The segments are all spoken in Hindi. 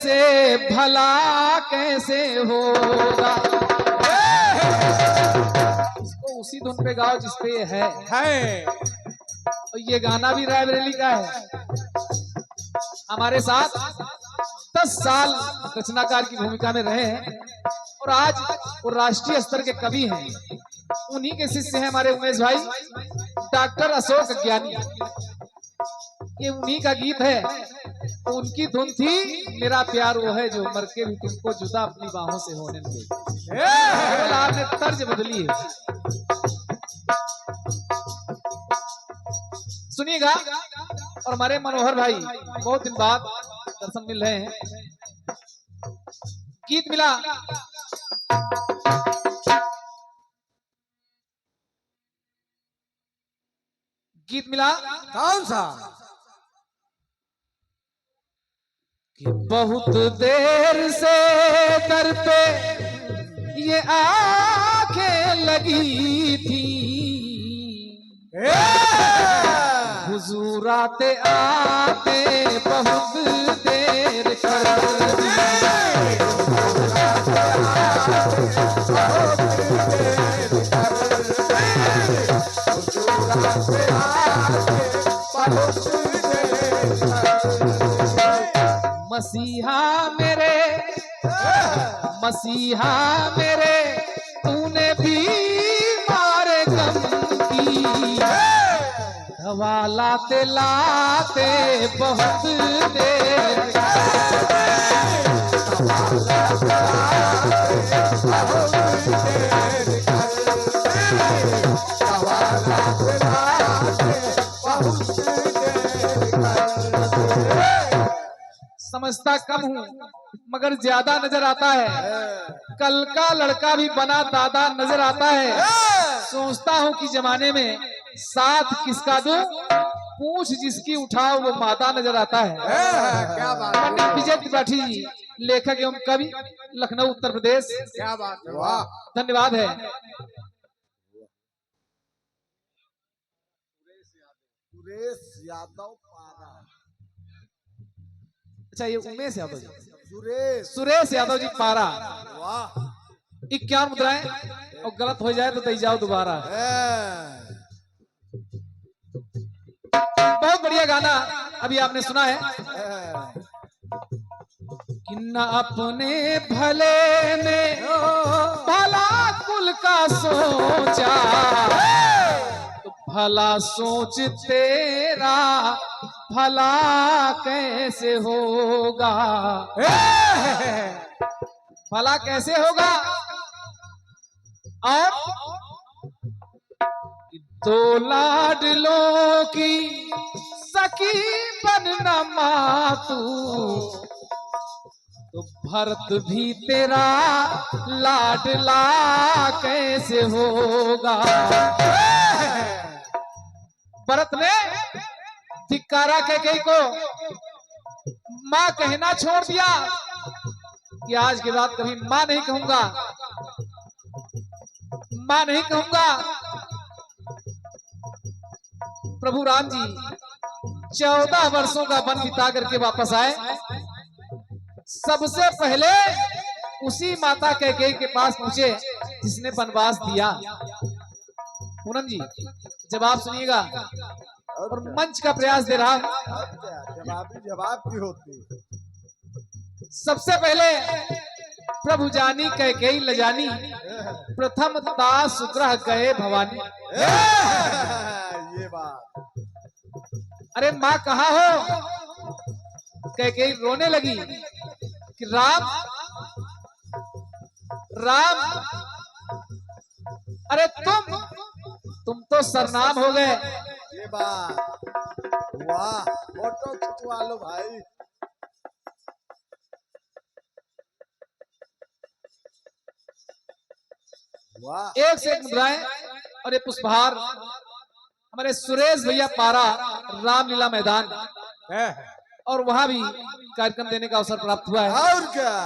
से भला कैसे होगा। इसको उसी धुन पे गाओ जिस पे ये है। और ये गाना भी रायबरेली का है। हमारे साथ 10 साल रचनाकार की भूमिका में रहे हैं और आज वो राष्ट्रीय स्तर के कवि हैं। उन्हीं के शिष्य हैं हमारे उमेश भाई डॉक्टर अशोक ज्ञानी। ये उन्हीं का गीत है। उनकी धुन थी मेरा प्यार वो है जो मर के भी तुमको जुदा अपनी बाहों से होने दे। आपने तर्ज बदली है। सुनिएगा। और हमारे मनोहर भाई बहुत दिन बाद दर्शन मिल रहे हैं। गीत मिला कौन सा? कि बहुत देर से दर पे ये आंखें लगी थी, हुजूर आते आते बहुत देर कर दी। मसीहा मेरे तूने भी मारे गम की, दवा लाते लाते बहुत देर। समझता कम हूँ मगर ज्यादा नजर आता है। कल का लड़का भी बना दादा नजर आता है। सोचता हूँ कि जमाने में साथ किसका दूं, पूछ जिसकी उठाओ वो माता नजर आता है। क्या बात है। पंडित विजय त्रिपाठी जी लेखक एवं कवि, लखनऊ उत्तर प्रदेश। क्या बात है। वाह, धन्यवाद है। सुरेश यादव पारा। अच्छा ये उमेश यादव जी, सुरेश यादव जी पारा। वाह, 51 मुद्राएं और गलत हो जाए तो दे जाओ दोबारा। बहुत बढ़िया गाना अभी आपने सुना है। कि न अपने भले ने भला कुल का सोचा, तो भला सोच तेरा भला कैसे होगा। भला कैसे होगा। और दो लाडलों की सखी बनना मातू, तो भरत भी तेरा लाडला कैसे होगा। भरत ने धिक्कारा कैकेयी को, मां कहना छोड़ दिया कि आज के बाद कभी मां नहीं कहूंगा, मां नहीं कहूंगा। प्रभु राम जी 14 वर्षों का वन बिता करके वापस आए। सबसे पहले उसी माता कैकेयी के पास पहुंचे जिसने वनवास दिया। पूनम जी जब आप सुनिएगा और मंच का प्रयास दे रहा हूं। जवाब की होती। सबसे पहले प्रभु जानी कैकेयी लजानी, प्रथम दास सुग्रह गए भवानी। ये बात। अरे माँ कहाँ हो। कैकेयी रोने लगी कि राम राम, अरे तुम तो सरनाम हो गए। ये बात। वाह, फोटो खिंचवा लो भाई। वाह, एक से एक मुद्राएं और ये पुष्पहार हमारे सुरेश भैया पारा, रामलीला मैदान, और वहां भी कार्यक्रम देने का अवसर प्राप्त हुआ है। और क्या।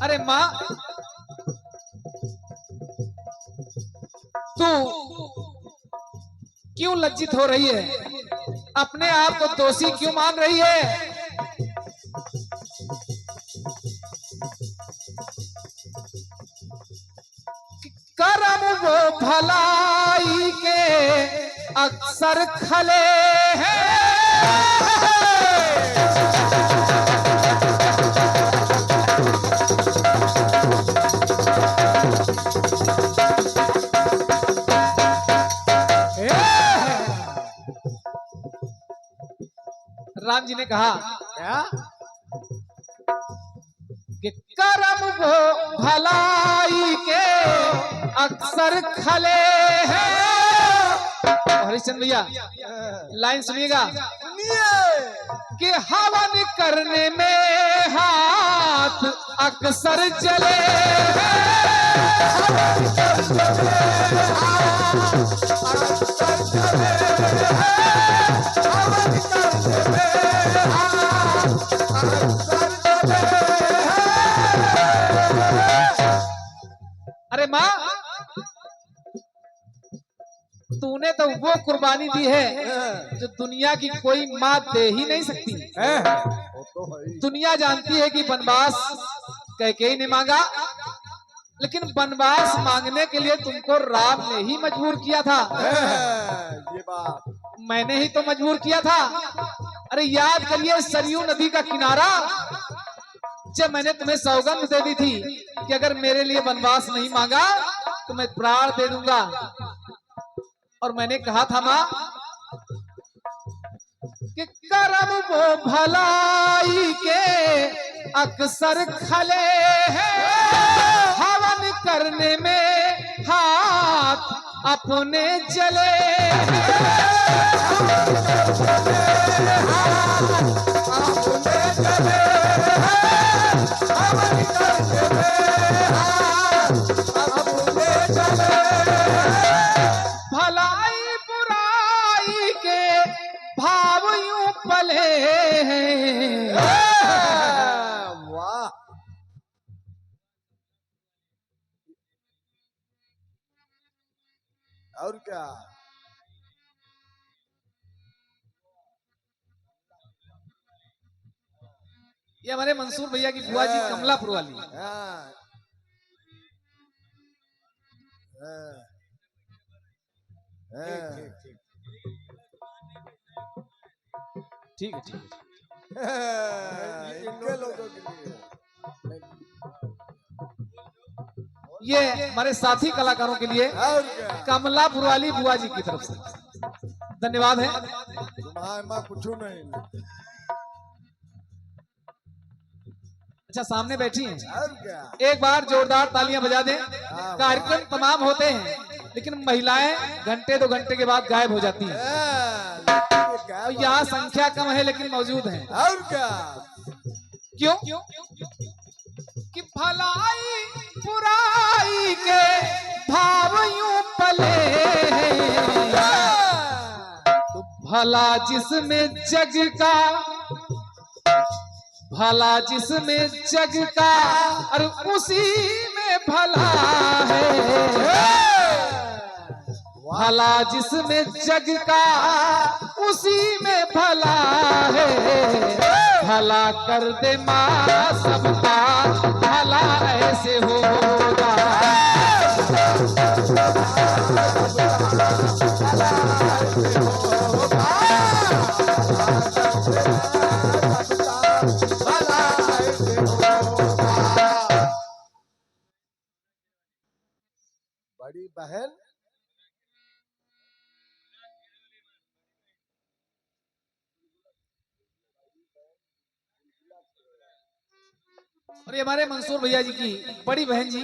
अरे माँ तू क्यों लज्जित हो रही है। अपने आप को दोषी क्यों मान रही है? करम वो भलाई के अक्सर खले हैं। राम जी ने कहा क्या? कि करम वो भलाई के अक्सर खले हैं। हरिश्चंद्र भैया लाइन सुनिएगा कि हवन करने में हाथ अक्सर जले अरे माँ, तूने तो वो कुर्बानी दी है जो दुनिया की कोई माँ दे ही नहीं सकती। दुनिया जानती है कि वनवास कैकेयी ने मांगा, लेकिन वनवास मांगने के लिए तुमको राम ने ही मजबूर किया था। ये बात मैंने ही तो मजबूर किया था। अरे याद करिए सरयू नदी का किनारा, जब मैंने तुम्हें सौगंध दे दी थी कि अगर मेरे लिए वनवास नहीं मांगा तो मैं प्राण दे दूंगा। और मैंने कहा था मां कि करम वो भलाई के अक्सर खले हैं। हवन करने में हाथ अपने जले भलाई बुराई के भाव यूं पले हैं। वाह, और क्या? ये हमारे मंसूर भैया की बुआ जी कमलापुर वाली। हाँ, हाँ, हाँ, ठीक है, ठीक है। इनके लोगों के लिए ये हमारे साथी कलाकारों के लिए और क्या? कमलापुर वाली बुआ जी की तरफ से धन्यवाद है। तुम्हारे माँ कुछ नहीं। अच्छा, सामने बैठी हैं, और क्या? एक बार जोरदार तालियां बजा दें। कार्यक्रम तमाम होते हैं लेकिन महिलाएं घंटे 2 घंटे के बाद गायब हो जाती हैं। और यहाँ संख्या कम है लेकिन मौजूद हैं। और क्या? क्यों? कि भलाई बुराई के भाव यूं पले हैं। तो भला जिसमें जग का, भला जिसमें जग का और उसी में भला है। भला जिसमें जग का उसी में भला है। भला कर दे माँ सबका भला ऐसे होगा। बड़ी बहन और ये हमारे मंसूर भैया जी की बड़ी बहन जी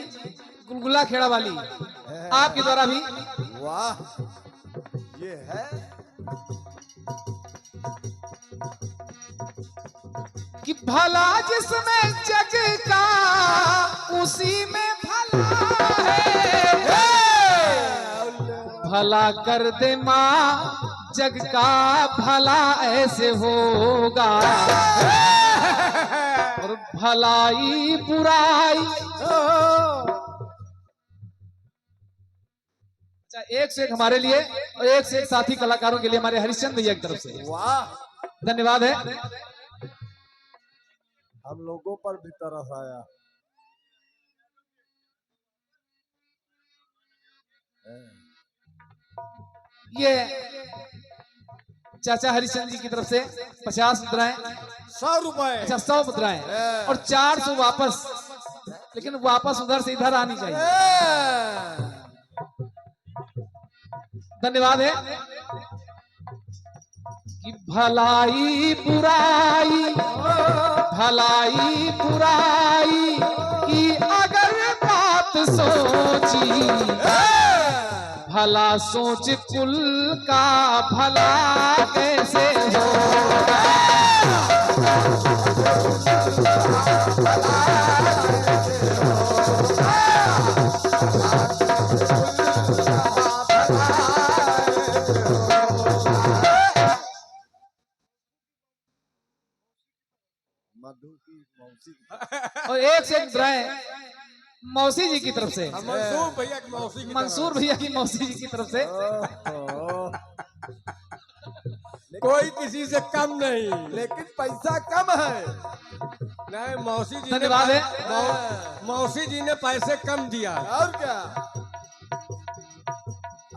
गुलगुला खेड़ा वाली आपके द्वारा भी। वाह, ये है कि भला जिसमें जग का उसी में भला है। भला कर दे माँ जग का भला ऐसे होगा। और भलाई बुराई। अच्छा, एक से एक हमारे लिए और एक से एक साथी कलाकारों के लिए हमारे हरिश्चंद्र भैया की तरफ से वाह, धन्यवाद है। हम लोगों पर भी तरस आया। ये चाचा हरिश्चंद्र जी की तरफ से 50 मुद्राएं, 100 रुपए। अच्छा 100 मुद्राएं और 400 वापस, लेकिन वापस उधर से इधर आनी चाहिए। धन्यवाद है कि भलाई बुराई की अगर बात सोची, भला सोच कुल का भला कैसे होगा। मधु की मौसी। और एक से एक मुद्राएं मौसी जी की तरफ से, मंसूर भैया की मौसी की मंसूर भैया की मौसी जी की तरफ से। कोई किसी से कम नहीं, लेकिन पैसा कम है। नहीं मौसी जी धन्यवाद है। मौसी जी ने पैसे कम दिया। और क्या,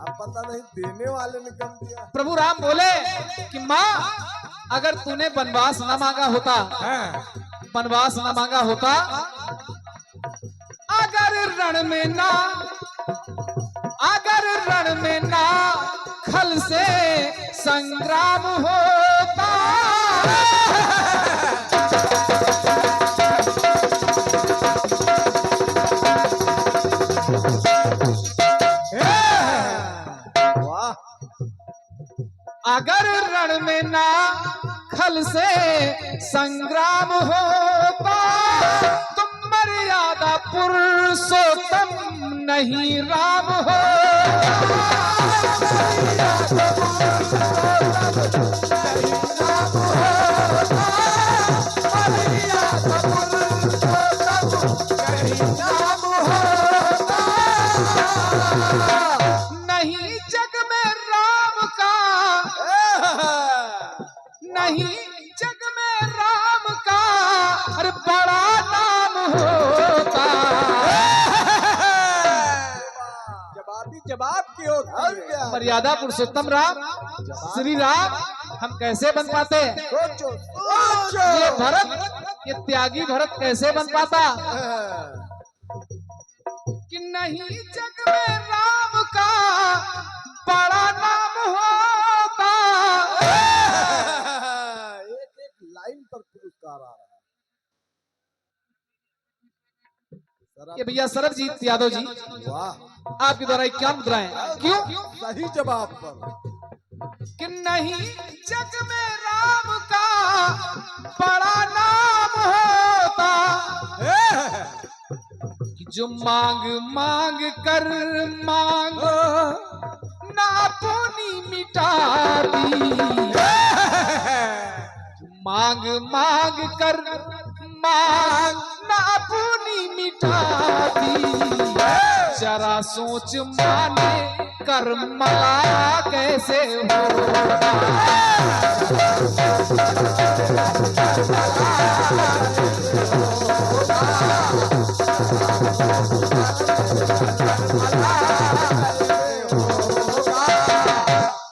अब पता नहीं देने वाले ने कम दिया। प्रभु राम बोले कि माँ, अगर तूने वनवास न मांगा होता, वनवास न मांगा होता, अगर रण में ना खल से संग्राम होता, वाह, अगर रण में ना खल से संग्राम होता, तुम मर्यादा पुरुषोत्तम नहीं राम हो। नहीं जग में राम का, नहीं जग में राम का अरे बड़ा नाम होता। जवाबी जवाब की और होती है। क्या, मर्यादा पुरुषोत्तम राम श्री राम हम कैसे बन पाते? सोचो ये भरत, ये त्यागी भरत कैसे बन पाता कि नहीं जग में राम का बड़ा नाम होता। एक एक लाइन पर पुरस्कार आ रहा है। ये भैया सरबजीत यादव जी, वाह, आपके द्वारा 51 मुद्राएं। क्यों? सही जवाब पर। कि नहीं जग में राम का बड़ा नाम होता, कि जो मांग मांग कर मांग ना अपनी मिटा दी, मांग मांग कर मांग ना अपनी मिटा दी, जरा सोच माने कर मला कैसे होगा।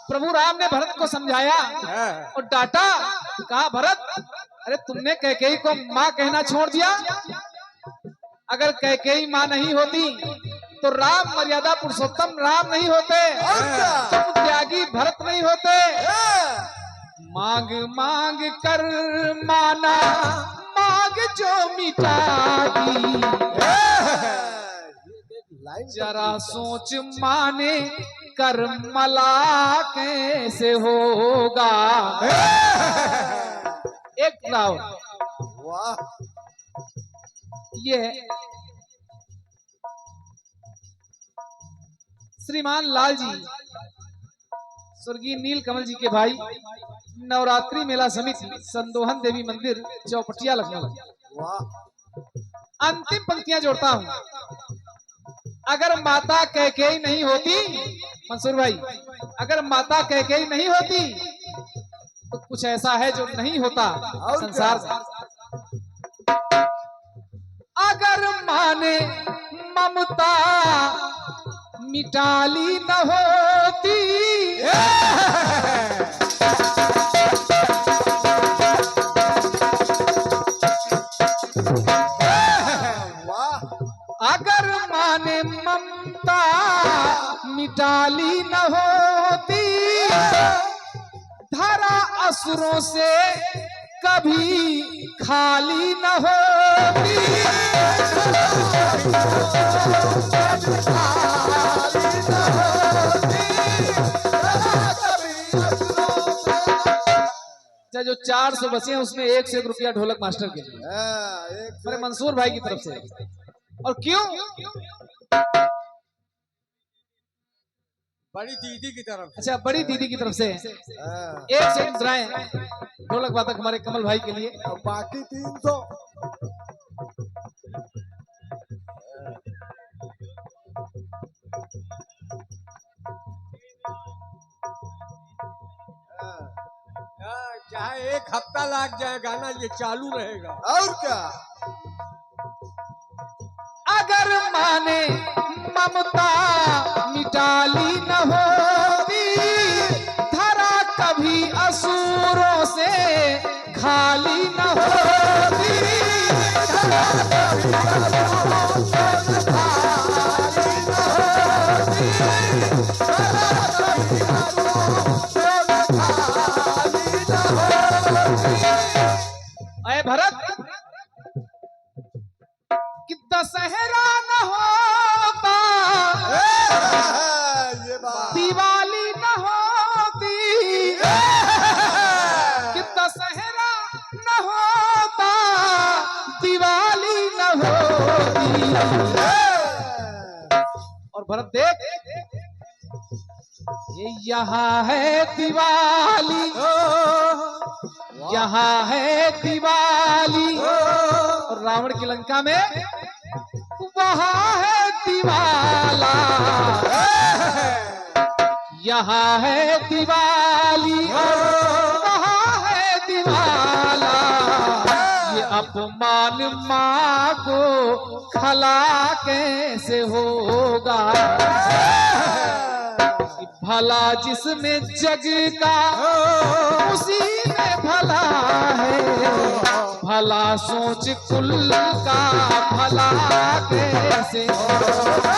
प्रभु राम ने भरत को समझाया और डांटा, कहा भरत, अरे तुमने कैकेयी को माँ कहना छोड़ दिया। अगर कैकेयी माँ नहीं होती तो राम मर्यादा पुरुषोत्तम राम नहीं होते, तुम त्यागी भरत नहीं होते। मांग मांग कर माना मांग जो मिटा दी, जरा सोच माने कर मला कैसे होगा। एक राउंड वाह, ये श्रीमान लाल जी स्वर्गीय नील कमल जी के भाई, नवरात्रि मेला समिति, संदोहन देवी मंदिर, चौपटिया, लखनऊ। वाह, अंतिम पंक्तियां जोड़ता हूं। अगर माता कैकेयी नहीं होती मंसूर भाई, अगर माता कैकेयी नहीं होती तो कुछ ऐसा है जो नहीं होता और संसार क्या? में। अगर माने ममता मिटाली न होती, वाह अगर माने ममता मिटाली न होती, धरा असुरों से कभी खाली न होती। अच्छा, जो 400 बचे हैं उसमें 1 से 1 रुपया ढोलक मास्टर के लिए, एक मेरे मंसूर भाई की तरफ से। और क्यों? बड़ी दीदी की तरफ से। अच्छा, बड़ी दीदी की तरफ से 1 से 1 मुद्राएं ढोलक वादक हमारे कमल भाई के लिए। और बाकी 300। चाहे 1 हफ्ता लग जाए गाना ये चालू रहेगा। और क्या? अगर माने ममता मिटाली न होती, धरा कभी असुरों से खाली न होती। अय भरत, कि दशहरा न होता, ये बात दिवाली न होती, कि दशहरा न होता, दिवाली न होती। और भरत देख, ये यहाँ है दिवाली, यहाँ है दिवाली, और रावण की लंका में वहाँ है दिवाला। यहाँ है दिवाली और वहाँ है दिवाला, ये अपमान माँ को खला कैसे होगा। भला जिसमें जग का उसी में भला है, भला सोच कुल का भला कैसे होगा।